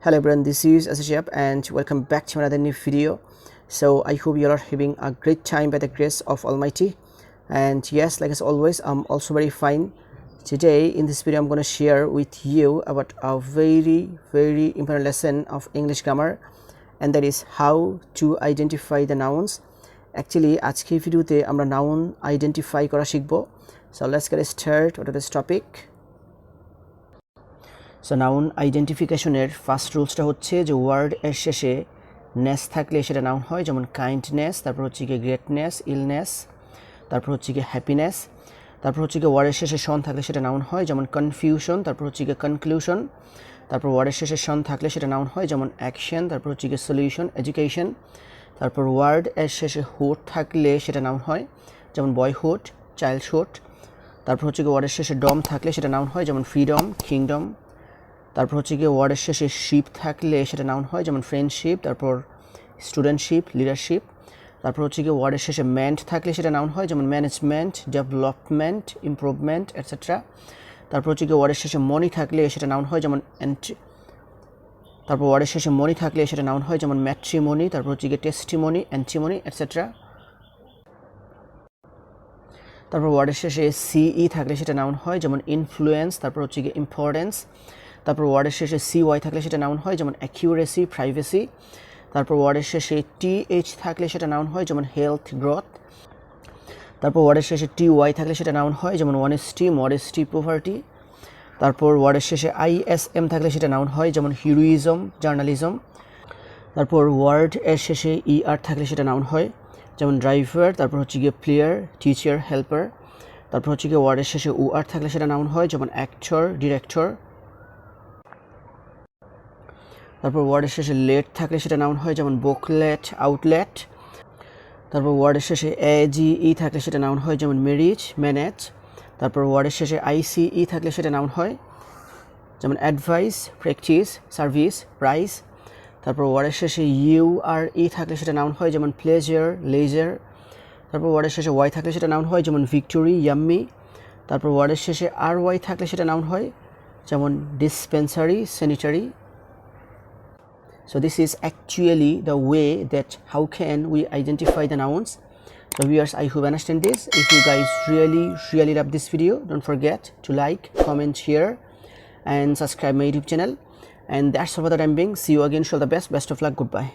Hello everyone, this is Asishab and welcome back to another new video. So I hope you are having a great time by the grace of Almighty. And yes, like as always, I'm also very fine. Today in this video I'm going to share with you about a very important lesson of English grammar, and that is how to identify the nouns. Actually আজকে ভিডিওতে আমরা noun identify করা শিখব. So let's get started with this topic. So noun identification এর first রুলসটা হচ্ছে যে word এর শেষে নেস থাকলে সেটা নাউন হয়, যেমন কাইন্ডনেস, তারপর হচ্ছে কি গ্রেটনেস, ইলনেস, তারপর হচ্ছে কি হ্যাপিনেস। তারপর হচ্ছে কি ওয়ার্ডের শেষে শন থাকলে সেটা নাউন হয়, যেমন কনফিউশন, তারপর হচ্ছে কি কনক্লুশন। তারপর ওয়ার্ডের শেষে শন থাকলে সেটা নাউন হয়, যেমন অ্যাকশন, তারপর হচ্ছে কি সলিউশন, এডুকেশন। তারপর ওয়ার্ড এর শেষে হুড থাকলে সেটা নাউন হয়, যেমন বয়হুড, চাইল্ডহুড। তারপর হচ্ছে কি ওয়ার্ডের শেষে ডম থাকলে সেটা নাউন হয়, যেমন ফ্রিডম, কিংডম। তারপর হচ্ছে কি ওয়ার্ডের শেষে শিপ থাকলে সেটা নাউন হয়, যেমন ফ্রেন্ডশিপ, তারপর স্টুডেন্টশিপ, লিডারশিপ। তারপর হচ্ছে কি ওয়ার্ডের শেষে মেন্ট থাকলে সেটা নাউন হয়, যেমন ম্যানেজমেন্ট, ডেভেলপমেন্ট, ইমপ্রুভমেন্ট, এটসেট্রা। তারপর হচ্ছে কি ওয়ার্ডের শেষে মনি থাকলে সেটা নাউন হয়, যেমন তারপর ওয়ার্ডের শেষে মনি থাকলে সেটা নাউন হয়, যেমন ম্যাট্রিমনি, তারপর হচ্ছে কি টেস্টিমনি, অ্যান্টিমনি, এটসেট্রা। তারপর ওয়ার্ডের শেষে সিই থাকলে সেটা নাউন হয়, যেমন ইনফ্লুয়েন্স, তারপর হচ্ছে কি ইম্পর্টেন্স। তারপর ওয়ার্ডের শেষে সিওয়াই থাকলে সেটা নাউন হয়, যেমন অ্যাকিউরেসি, প্রাইভেসি। তারপর ওয়ার্ডের শেষে টিএইচ থাকলে সেটা নাউন হয়, যেমন হেলথ, গ্রোথ। তারপর ওয়ার্ডের শেষে টিওয়াই থাকলে সেটা নাউন হয়, যেমন অনেস্টি, মডেস্টি, পভার্টি। তারপর ওয়ার্ডের শেষে আইএসএম থাকলে সেটা নাউন হয়, যেমন হিরোইজম, জার্নালিজম। তারপর ওয়ার্ড এর শেষে ইআর থাকলে সেটা নাউন হয়, যেমন ড্রাইভার। তারপর হচ্ছে গিয়ে প্লেয়ার, টিচার, হেল্পার। তারপর হচ্ছে গিয়ে ওয়ার্ডের শেষে ওআর থাকলে সেটা নাউন হয়, যেমন অ্যাক্টর, ডিরেক্টর। তারপর ওয়ার্ডের শেষে লেট থাকলে সেটা নাউন হয়, যেমন বুকলেট, আউটলেট। তারপর ওয়ার্ডের শেষে এজিই থাকলে সেটা নাউন হয়, যেমন ম্যারেজ, ম্যানেজ। তারপর ওয়ার্ডের শেষে আইসিই থাকলে সেটা নাউন হয়, যেমন অ্যাডভাইস, প্র্যাকটিস, সার্ভিস, প্রাইস। তারপর ওয়ার্ডের শেষে ইউআরই থাকলে সেটা নাউন হয়, যেমন প্লেজার, লেজার। তারপর ওয়ার্ডের শেষে ওয়াই থাকলে সেটা নাউন হয়, যেমন ভিক্টোরি, ইয়াম্মি। তারপর ওয়ার্ডের শেষে আর ওয়াই থাকলে সেটা নাউন হয়, যেমন dispensary, sanitary. So this is actually the way that how can we identify the nouns. So viewers, I hope you understand this. If you guys really love this video, don't forget to like, comment, share and subscribe my YouTube channel. And that's all for the time being. See you again. All the best of luck. Goodbye.